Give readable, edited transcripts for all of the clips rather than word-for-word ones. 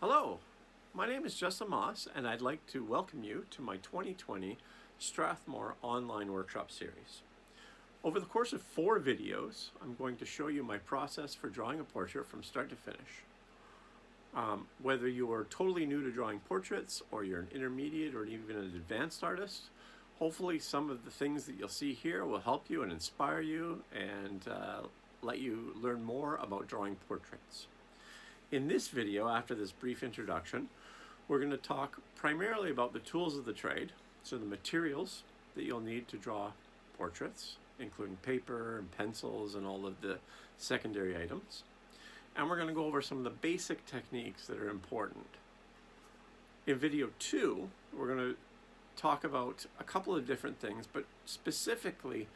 Hello, my name is Justin Maas, and I'd like to welcome you to my 2020 Strathmore online workshop series. Over the course of 4 videos, I'm going to show you my process for drawing a portrait from start to finish. Whether you are totally new to drawing portraits, or you're an intermediate or even an advanced artist, hopefully some of the things that you'll see here will help you and inspire you and let you learn more about drawing portraits. In this video, after this brief introduction, we're going to talk primarily about the tools of the trade, so the materials that you'll need to draw portraits, including paper and pencils and all of the secondary items. And we're going to go over some of the basic techniques that are important. In video 2, we're going to talk about a couple of different things, but specifically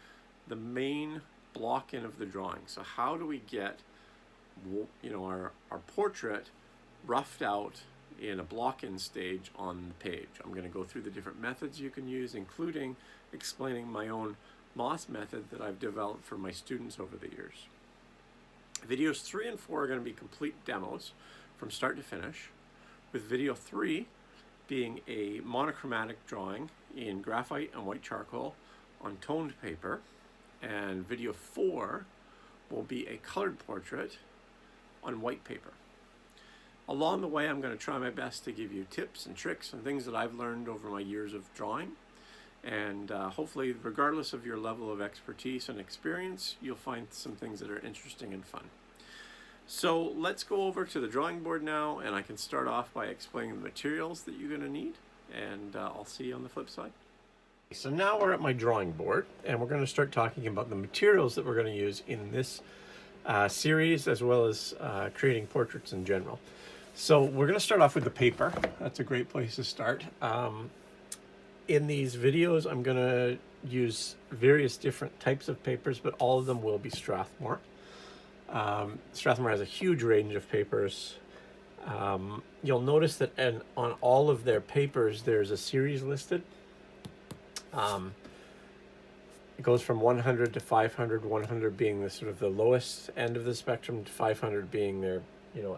the main block-in of the drawing. So how do we get our portrait roughed out in a block-in stage on the page? I'm going to go through the different methods you can use, including explaining my own Maas method that I've developed for my students over the years. Videos 3 and 4 are going to be complete demos from start to finish, with video 3 being a monochromatic drawing in graphite and white charcoal on toned paper, and video 4 will be a colored portrait on white paper. Along the way, I'm going to try my best to give you tips and tricks and things that I've learned over my years of drawing, and hopefully, regardless of your level of expertise and experience, you'll find some things that are interesting and fun. So let's go over to the drawing board now, and I can start off by explaining the materials that you're going to need, and I'll see you on the flip side. So now we're at my drawing board, and we're going to start talking about the materials that we're going to use in this series, as well as creating portraits in general. So we're going to start off with the paper. That's a great place to start. In these videos, I'm going to use various different types of papers, but all of them will be Strathmore. Strathmore has a huge range of papers. You'll notice that on all of their papers, there's a series listed. It goes from 100 to 500, 100 being the sort of the lowest end of the spectrum, to 500 being their,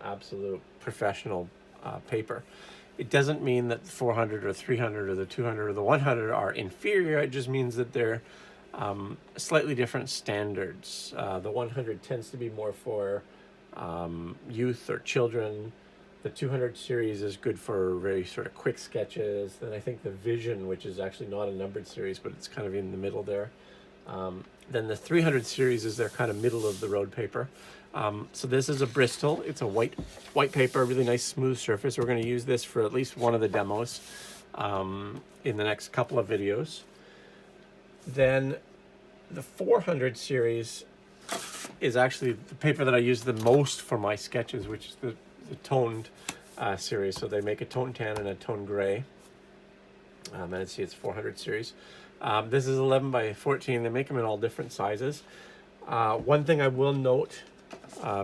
absolute professional paper. It doesn't mean that the 400 or 300 or the 200 or the 100 are inferior. It just means that they're slightly different standards. The 100 tends to be more for youth or children. The 200 series is good for very sort of quick sketches. Then I think the Vision, which is actually not a numbered series, but it's kind of in the middle there. Then the 300 series is their kind of middle of the road paper. So this is a Bristol. It's a white paper, really nice smooth surface. We're going to use this for at least one of the demos in the next couple of videos. Then the 400 series is actually the paper that I use the most for my sketches, which is the toned series. So they make a tone tan and a tone gray. And it's 400 series. This is 11 by 14. They make them in all different sizes. One thing I will note,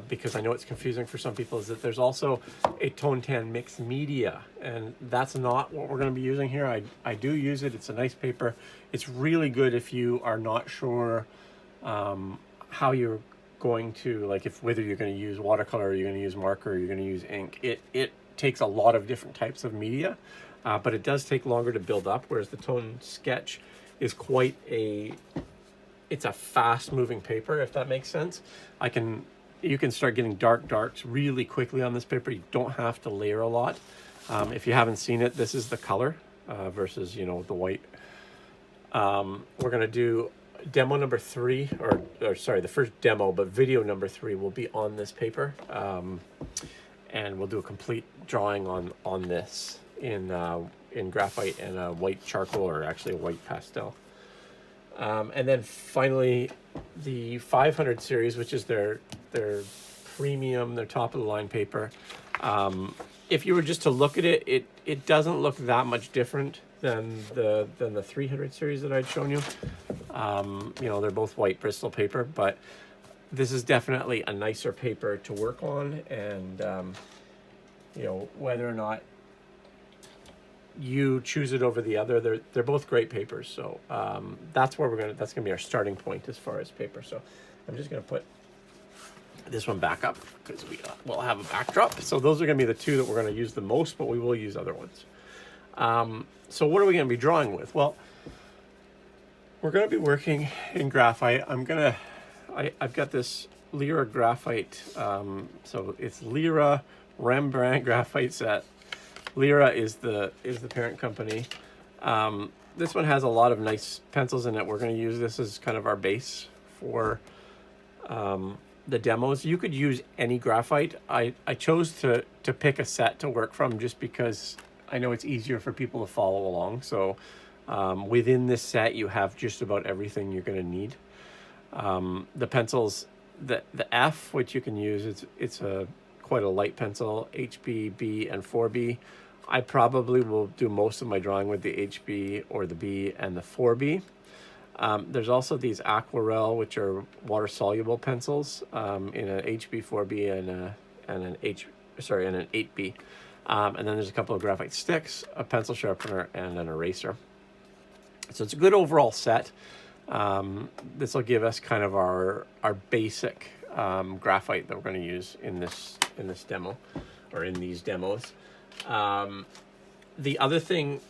because I know it's confusing for some people, is that there's also a tone tan mixed media, and that's not what we're going to be using here. I do use it. It's a nice paper. It's really good if you are not sure how you're going to, whether you're going to use watercolor, or you're going to use marker, or you're going to use ink. It takes a lot of different types of media, but it does take longer to build up, whereas the tone sketch is it's a fast moving paper, if that makes sense. You can start getting darks really quickly on this paper. You don't have to layer a lot. If you haven't seen it, this is the color versus the white. We're going to do demo number 3, or sorry, the first demo, but video number 3 will be on this paper, and we'll do a complete drawing on this in graphite and a white charcoal, or actually a white pastel. And then finally, the 500 series, which is their premium, their top of the line paper. If you were just to look at it, it doesn't look that much different than the 300 series that I'd shown you. They're both white Bristol paper, but this is definitely a nicer paper to work on, and whether or not you choose it over the other, they're both great papers. So that's where that's gonna be our starting point as far as paper. So I'm just gonna put this one back up because we'll have a backdrop. So those are going to be the two that we're going to use the most, but we will use other ones. So what are we going to be drawing with? Well, we're going to be working in graphite. I've got this Lyra graphite. So it's Lyra Rembrandt graphite set. Lyra is the parent company. This one has a lot of nice pencils in it. We're going to use this as kind of our base for the demos. You could use any graphite. I chose to pick a set to work from just because I know it's easier for people to follow along. So within this set, you have just about everything you're going to need. The pencils, the F, which you can use, it's quite a light pencil, HB, B, and 4B. I probably will do most of my drawing with the HB or the B and the 4B. There's also these Aquarelle, which are water-soluble pencils in an HB, 4B, and an 8B. And then there's a couple of graphite sticks, a pencil sharpener, and an eraser. So it's a good overall set. This will give us kind of our basic graphite that we're going to use in this demo, or in these demos. The other thing,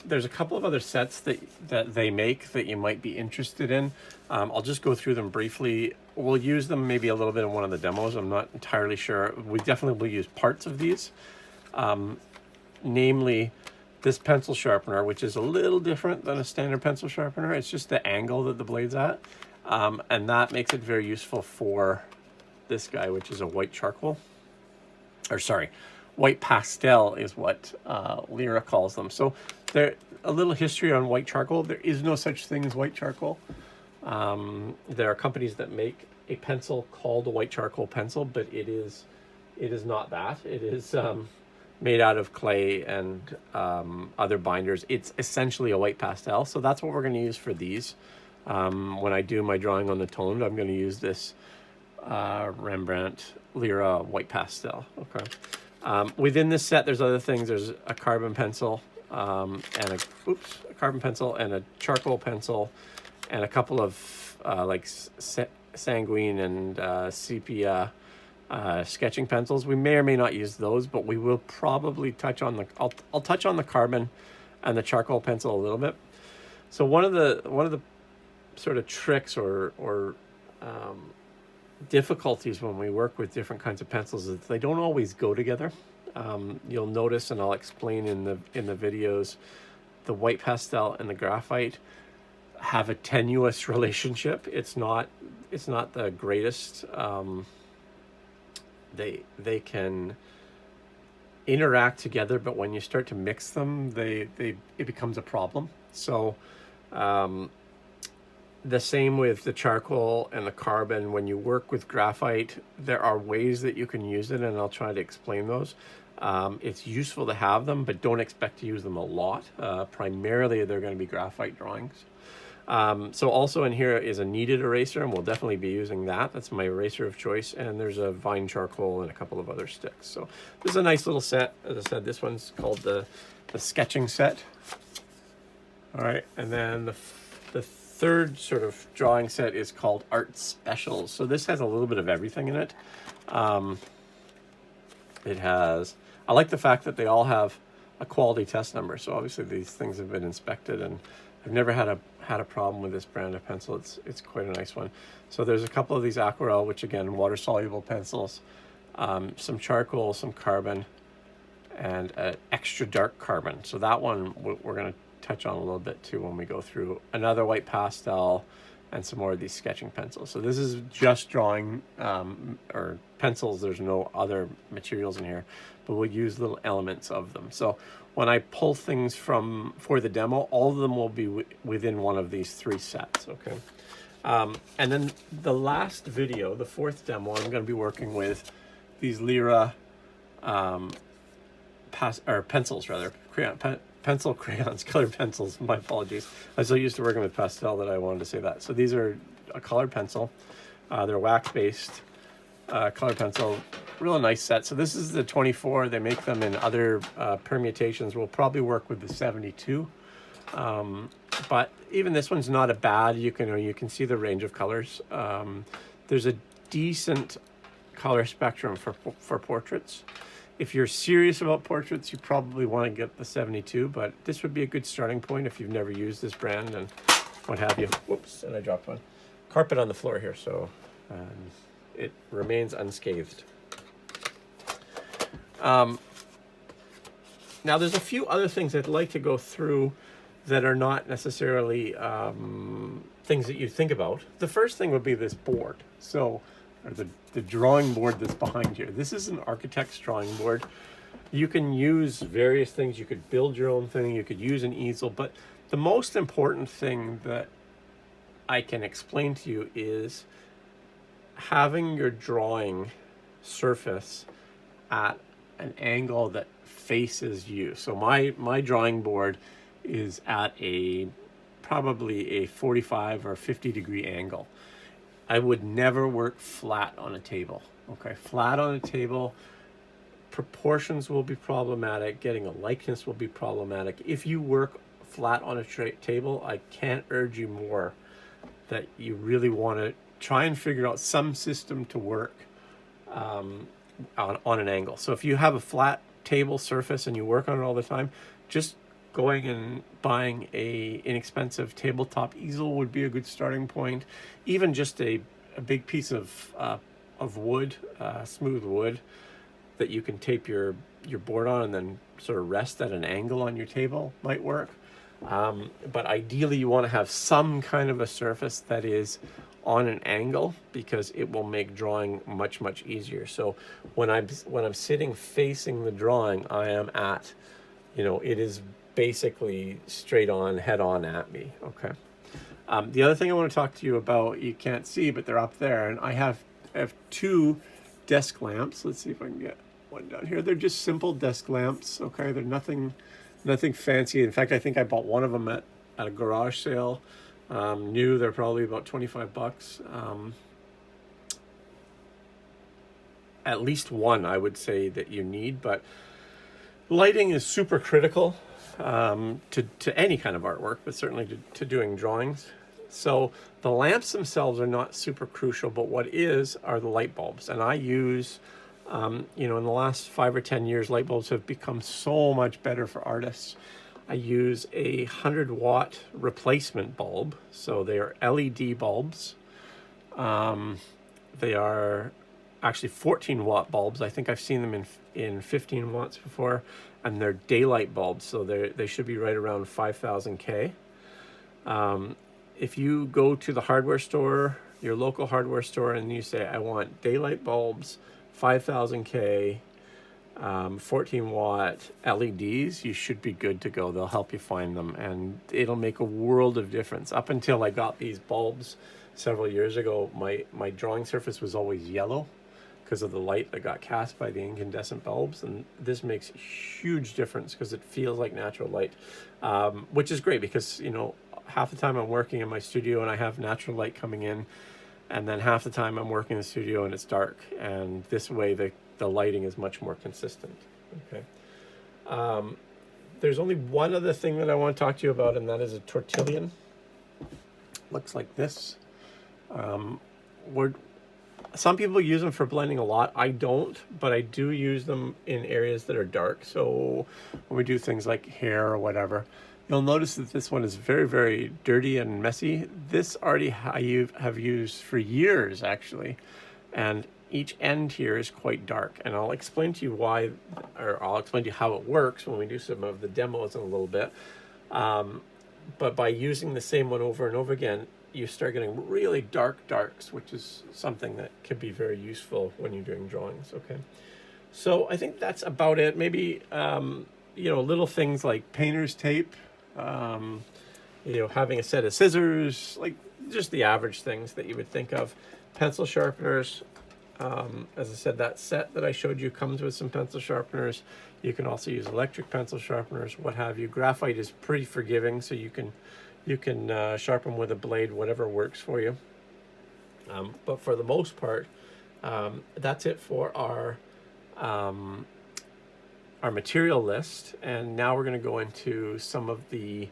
there's a couple of other sets that they make that you might be interested in. I'll just go through them briefly. We'll use them maybe a little bit in one of the demos. I'm not entirely sure. We definitely will use parts of these. Namely, this pencil sharpener, which is a little different than a standard pencil sharpener. It's just the angle that the blade's at. And that makes it very useful for this guy, which is a white charcoal. Or sorry, white pastel is what Lyra calls them. So there, a little history on white charcoal. There is no such thing as white charcoal. There are companies that make a pencil called a white charcoal pencil, but it is not that. It is made out of clay and other binders. It's essentially a white pastel. So that's what we're going to use for these. When I do my drawing on the toned, I'm going to use this Rembrandt Lyra white pastel. Okay. Within this set, there's other things. There's a carbon pencil and a carbon pencil and a charcoal pencil and a couple of like sanguine and sepia sketching pencils. We may or may not use those, but we will probably touch on the. I'll touch on the carbon and the charcoal pencil a little bit. So one of the sort of tricks or difficulties when we work with different kinds of pencils is they don't always go together. You'll notice, and I'll explain in the videos, the white pastel and the graphite have a tenuous relationship. It's not the greatest. They can interact together, but when you start to mix them, it becomes a problem. So the same with the charcoal and the carbon. When you work with graphite, there are ways that you can use it, and I'll try to explain those. It's useful to have them, but don't expect to use them a lot. Primarily, they're going to be graphite drawings. So also in here is a kneaded eraser, and we'll definitely be using that. That's my eraser of choice. And there's a vine charcoal and a couple of other sticks. So this is a nice little set. As I said, this one's called the sketching set. All right, and then the third sort of drawing set is called Art Specials. So this has a little bit of everything in it. I like the fact that they all have a quality test number. So obviously these things have been inspected, and I've never had a problem with this brand of pencil. It's quite a nice one. So there's a couple of these Aquarelle, which again, water soluble pencils, some charcoal, some carbon, and an extra dark carbon. So that one we're going to touch on a little bit too when we go through. Another white pastel and some more of these sketching pencils. So this is just drawing or pencils. There's no other materials in here, but we'll use little elements of them. So when I pull things for the demo, all of them will be within one of these three sets, okay? And then the last video, the fourth demo, I'm going to be working with these Lyra pencils, rather, pencil crayons, colored pencils. My apologies. I'm so used to working with pastel that I wanted to say that. So these are a colored pencil. They're wax-based colored pencil. Real nice set. So this is the 24. They make them in other permutations. We'll probably work with the 72. But even this one's not a bad. You can see the range of colors. There's a decent color spectrum for portraits. If you're serious about portraits, you probably want to get the 72, but this would be a good starting point if you've never used this brand and what have you. Whoops, and I dropped one. Carpet on the floor here, so it remains unscathed. Now there's a few other things I'd like to go through that are not necessarily things that you think about. The first thing would be this board. So, or the drawing board that's behind here. This is an architect's drawing board. You can use various things. You could build your own thing. You could use an easel. But the most important thing that I can explain to you is having your drawing surface at an angle that faces you. So my drawing board is at probably a 45 or 50 degree angle. I would never work flat on a table. Okay, flat on a table, proportions will be problematic, getting a likeness will be problematic. If you work flat on a table, I can't urge you more that you really want to try and figure out some system to work on an angle. So if you have a flat table surface and you work on it all the time, just going and buying a inexpensive tabletop easel would be a good starting point. Even just a big piece of wood, smooth wood, that you can tape your board on and then sort of rest at an angle on your table might work. But ideally you want to have some kind of a surface that is on an angle, because it will make drawing much easier. So when I'm sitting facing the drawing, I am at, it is basically straight on, head on at me. Okay. The other thing I want to talk to you about, you can't see, but they're up there, and I have two desk lamps. Let's see if I can get one down here. They're just simple desk lamps. Okay, they're nothing fancy. In fact, I think I bought one of them at a garage sale. New, they're probably about 25 bucks. At least one I would say that you need, but lighting is super critical to any kind of artwork, but certainly to doing drawings. So the lamps themselves are not super crucial, but what are the light bulbs. And I use, in the last 5 or 10 years, light bulbs have become so much better for artists. I use a 100-watt replacement bulb. So they are LED bulbs. They are actually 14-watt bulbs. I think I've seen them in 15 watts before, and they're daylight bulbs, so they should be right around 5,000 K. If you go to the hardware store, your local hardware store, and you say, I want daylight bulbs, 5,000 K, 14-watt LEDs, you should be good to go. They'll help you find them, and it'll make a world of difference. Up until I got these bulbs several years ago, my drawing surface was always yellow because of the light that got cast by the incandescent bulbs, and this makes a huge difference because it feels like natural light, which is great because half the time I'm working in my studio and I have natural light coming in, and then half the time I'm working in the studio and it's dark, and this way the lighting is much more consistent. Okay. There's only one other thing that I want to talk to you about, and that is a tortillon. Looks like this. Some people use them for blending a lot. I don't, but I do use them in areas that are dark. So when we do things like hair or whatever, you'll notice that this one is very, very dirty and messy. This already I have used for years, actually. And each end here is quite dark. And I'll explain to you why, or I'll explain to you how it works when we do some of the demos in a little bit. But by using the same one over and over again, you start getting really dark darks, which is something that can be very useful when you're doing drawings. Okay, so I think that's about it. Maybe little things like painter's tape, having a set of scissors, like just the average things that you would think of. Pencil sharpeners. As I said, that set that I showed you comes with some pencil sharpeners. You can also use electric pencil sharpeners, what have you. Graphite is pretty forgiving, so you can sharpen with a blade, whatever works for you. But for the most part, that's it for our material list. And now we're going to go into some of the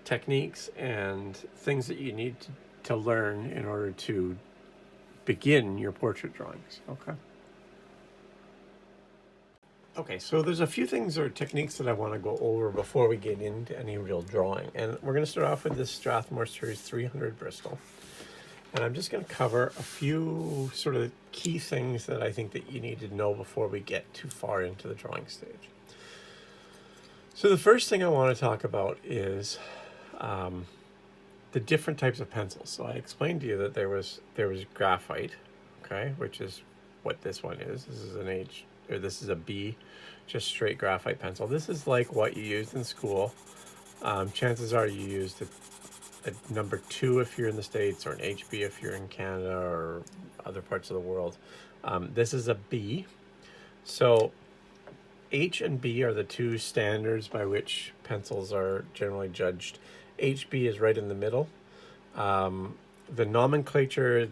techniques and things that you need to learn in order to begin your portrait drawings. Okay, so there's a few things or techniques that I want to go over before we get into any real drawing. And we're going to start off with this Strathmore Series 300 Bristol. And I'm just going to cover a few sort of key things that I think that you need to know before we get too far into the drawing stage. So the first thing I want to talk about is the different types of pencils. So I explained to you that there was graphite, okay, which is what this one is. This is an H, or this is a B, just straight graphite pencil. This is like what you used in school. Chances are you used a number 2 if you're in the States, or an HB if you're in Canada or other parts of the world. This is a B. So H and B are the two standards by which pencils are generally judged. HB is right in the middle. The nomenclature,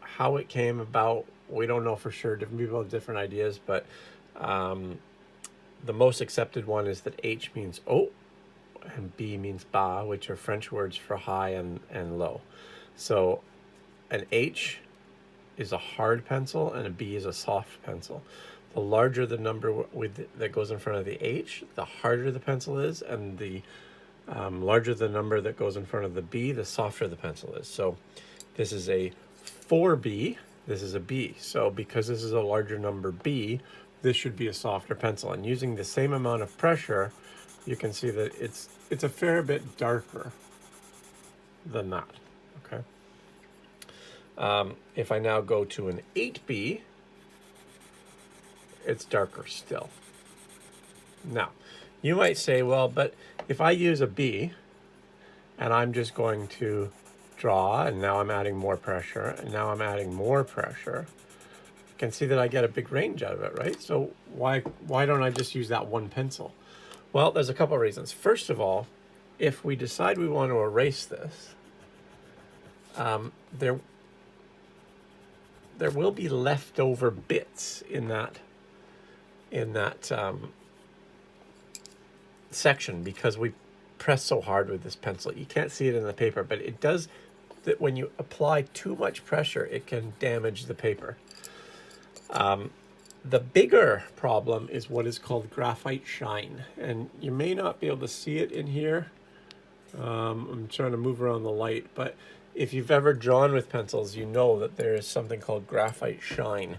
how it came about, we don't know for sure. Different people have different ideas, but the most accepted one is that H means haut and B means bas, which are French words for high and low. So an H is a hard pencil and a B is a soft pencil. The larger the number that goes in front of the H, the harder the pencil is, and the larger the number that goes in front of the B, the softer the pencil is. So this is a 4B, this is a B. So because this is a larger number B, this should be a softer pencil. And using the same amount of pressure, you can see that it's a fair bit darker than that, okay? If I now go to an 8B, it's darker still. Now, you might say, well, but if I use a B and I'm just going to draw, and now I'm adding more pressure, and now I'm adding more pressure, you can see that I get a big range out of it, right? So why don't I just use that one pencil? Well, there's a couple of reasons. First of all, if we decide we want to erase this, there will be leftover bits in that section because we press so hard with this pencil. You can't see it in the paper, but it does that when you apply too much pressure, it can damage the paper. The bigger problem is what is called graphite shine, and you may not be able to see it in here. I'm trying to move around the light, but if you've ever drawn with pencils, you know that there is something called graphite shine,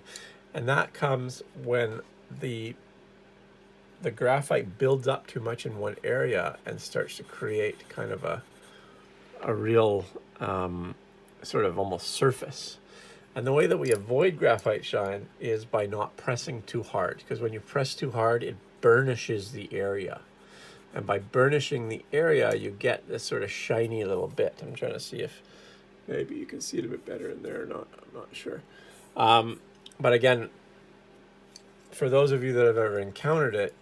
and that comes when the graphite builds up too much in one area and starts to create kind of a real sort of almost surface. And the way that we avoid graphite shine is by not pressing too hard, because when you press too hard, it burnishes the area. And by burnishing the area, you get this sort of shiny little bit. I'm trying to see if maybe you can see it a bit better in there or not. I'm not sure. But again, for those of you that have ever encountered it,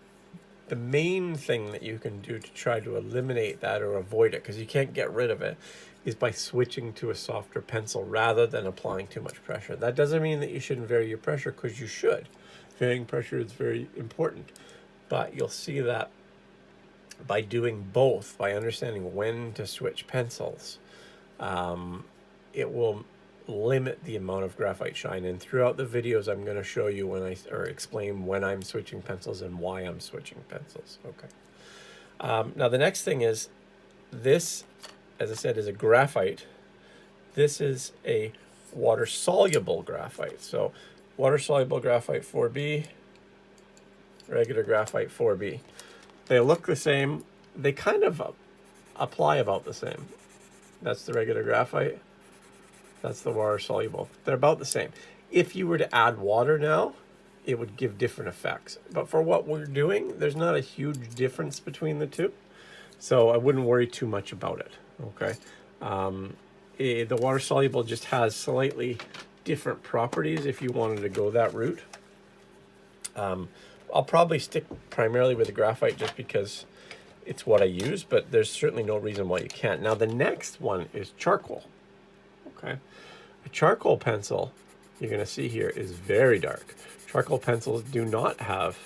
the main thing that you can do to try to eliminate that or avoid it, because you can't get rid of it, is by switching to a softer pencil rather than applying too much pressure. That doesn't mean that you shouldn't vary your pressure, because you should. Varying pressure is very important. But you'll see that by doing both, by understanding when to switch pencils, it will limit the amount of graphite shine. And throughout the videos, I'm going to show you explain when I'm switching pencils and why I'm switching pencils. Okay. Now the next thing is this, as I said, is a graphite. This is a water-soluble graphite. So water-soluble graphite 4B, regular graphite 4B. They look the same. They kind of apply about the same. That's the regular graphite. That's the water-soluble. They're about the same. If you were to add water now, it would give different effects. But for what we're doing, there's not a huge difference between the two. So I wouldn't worry too much about it, okay? The water-soluble just has slightly different properties if you wanted to go that route. I'll probably stick primarily with the graphite just because it's what I use, but there's certainly no reason why you can't. Now the next one is charcoal, okay? A charcoal pencil, you're gonna see here, is very dark. Charcoal pencils do not have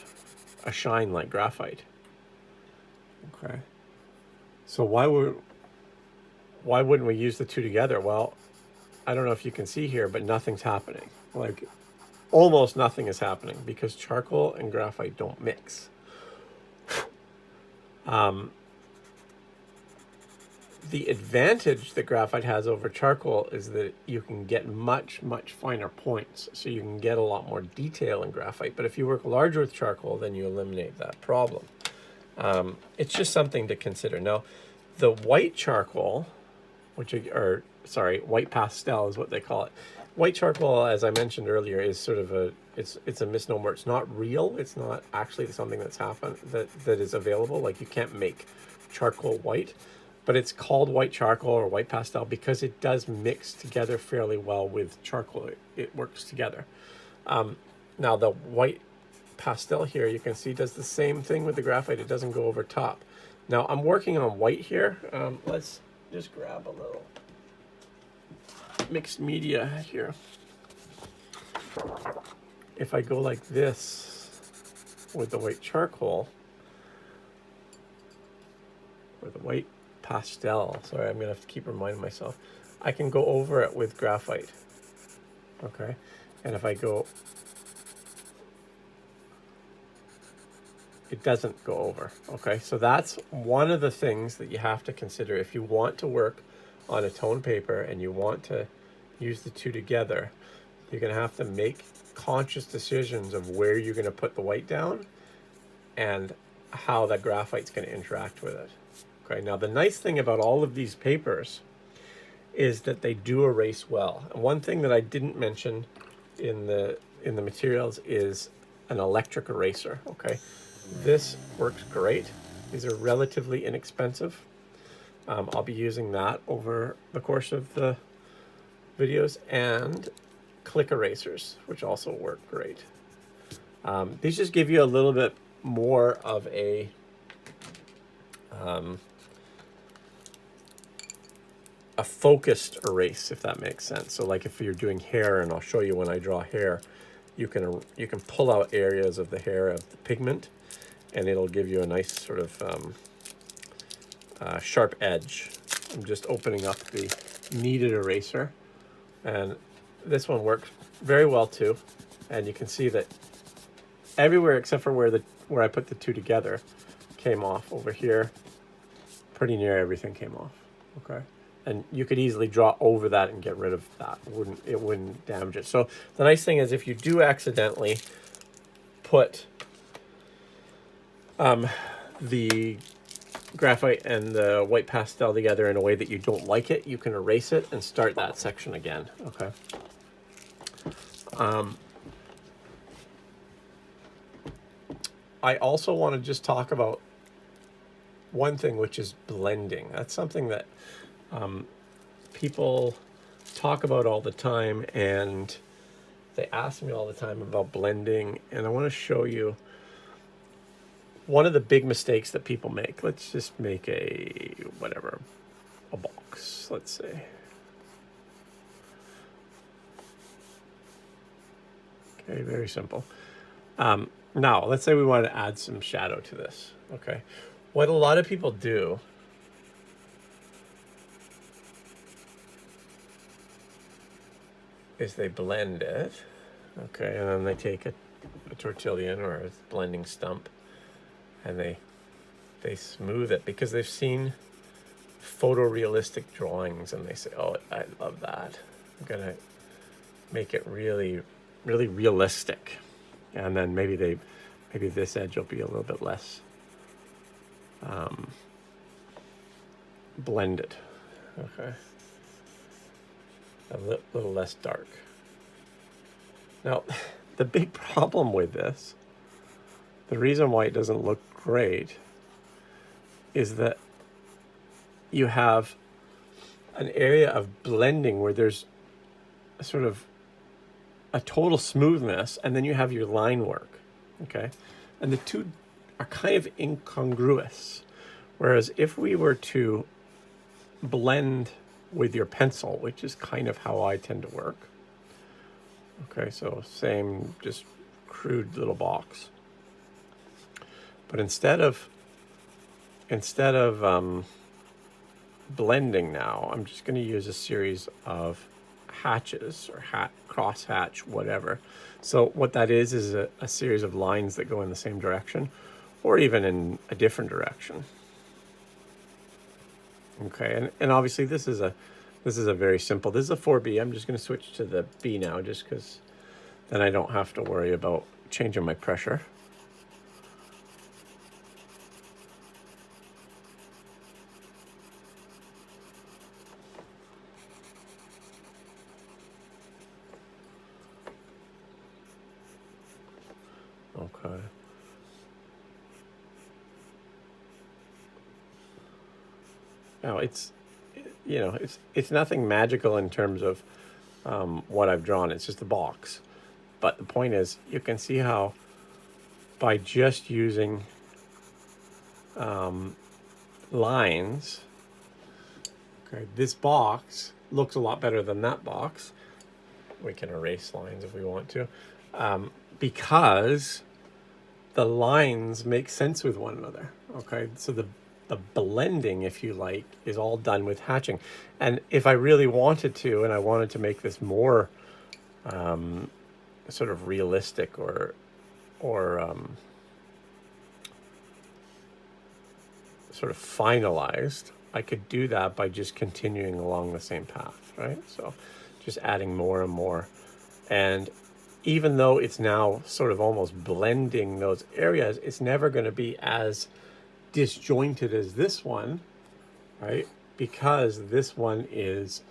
a shine like graphite, okay? So why wouldn't we use the two together? Well, I don't know if you can see here, but nothing's happening. Like almost nothing is happening because charcoal and graphite don't mix. The advantage that graphite has over charcoal is that you can get much, much finer points. So you can get a lot more detail in graphite. But if you work larger with charcoal, then you eliminate that problem. It's just something to consider. Now, the white charcoal, white pastel is what they call it. White charcoal, as I mentioned earlier, is sort of it's a misnomer. It's not real. It's not actually something that's happened that is available. Like you can't make charcoal white, but it's called white charcoal or white pastel because it does mix together fairly well with charcoal. It works together. Now the white pastel here, you can see, does the same thing with the graphite. It doesn't go over top. Now I'm working on white here. Let's just grab a little mixed media here. If I go like this with the white charcoal, or the white pastel, sorry, I'm gonna have to keep reminding myself, I can go over it with graphite. Okay, and if I go, it doesn't go over. Okay, so that's one of the things that you have to consider if you want to work on a tone paper and you want to use the two together. You're going to have to make conscious decisions of where you're going to put the white down and how that graphite's going to interact with it. Okay, now the nice thing about all of these papers is that they do erase well. And one thing that I didn't mention in the materials is an electric eraser. Okay, this works great. These are relatively inexpensive. I'll be using that over the course of the videos, and click erasers, which also work great. These just give you a little bit more of a focused erase, if that makes sense. So like if you're doing hair, and I'll show you when I draw hair, you can pull out areas of the hair of the pigment, and it'll give you a nice sort of sharp edge. I'm just opening up the kneaded eraser, and this one works very well too. And you can see that everywhere except for where I put the two together came off. Over here, pretty near everything came off. Okay, and you could easily draw over that and get rid of that. It wouldn't damage it. So the nice thing is, if you do accidentally put the graphite and the white pastel together in a way that you don't like it, you can erase it and start that section again. Okay. I also want to just talk about one thing, which is blending. That's something that people talk about all the time, and they ask me all the time about blending, and I want to show you one of the big mistakes that people make. Let's just make a box, let's say. Okay, very simple. Now, let's say we want to add some shadow to this. Okay, what a lot of people do is they blend it. Okay, and then they take a tortillon or a blending stump, and they smooth it because they've seen photorealistic drawings, and they say, "Oh, I love that. I'm gonna make it really, really realistic." And then maybe this edge will be a little bit less blended. Okay, a little less dark. Now, the big problem with this, the reason why it doesn't look great, is that you have an area of blending where there's a sort of a total smoothness, and then you have your line work. Okay, and the two are kind of incongruous. Whereas if we were to blend with your pencil, which is kind of how I tend to work. Okay, so same, just crude little box. But instead of blending now, I'm just going to use a series of hatches or cross hatch, whatever. So what that is a series of lines that go in the same direction or even in a different direction. Okay, and obviously this is a very simple, this is a 4B. I'm just going to switch to the B now just because then I don't have to worry about changing my pressure. Okay. Now it's nothing magical in terms of what I've drawn. It's just a box. But the point is, you can see how by just using lines, okay, this box looks a lot better than that box. We can erase lines if we want to, because the lines make sense with one another. Okay, so the blending, if you like, is all done with hatching. And if I really wanted to, and I wanted to make this more sort of realistic or sort of finalized, I could do that by just continuing along the same path, right? So just adding more and more. And even though it's now sort of almost blending those areas, it's never going to be as disjointed as this one, right? Because this one is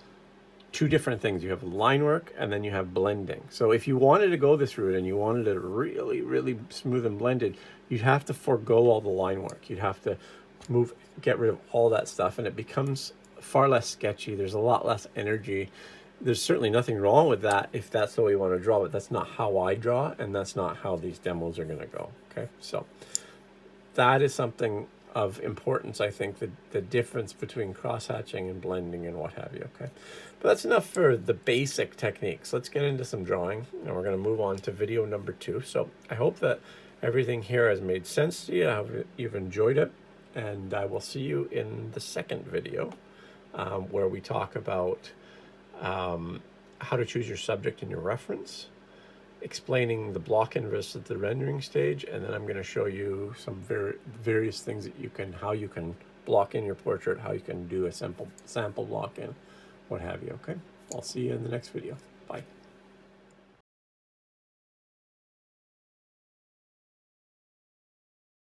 two different things. You have line work and then you have blending. So if you wanted to go this route and you wanted it really, really smooth and blended, you'd have to forego all the line work. You'd have to get rid of all that stuff, and it becomes far less sketchy. There's a lot less energy. There's certainly nothing wrong with that if that's the way you want to draw, but that's not how I draw, and that's not how these demos are going to go. Okay, so that is something of importance, I think, the difference between cross-hatching and blending and what have you, okay? But that's enough for the basic techniques. Let's get into some drawing, and we're going to move on to video number 2. So I hope that everything here has made sense to you. I hope you've enjoyed it, and I will see you in the second video where we talk about how to choose your subject and your reference, explaining the block inverse at the rendering stage, and then I'm going to show you some various things that how you can block in your portrait, how you can do a sample block in, what have you. Okay, I'll see you in the next video. Bye.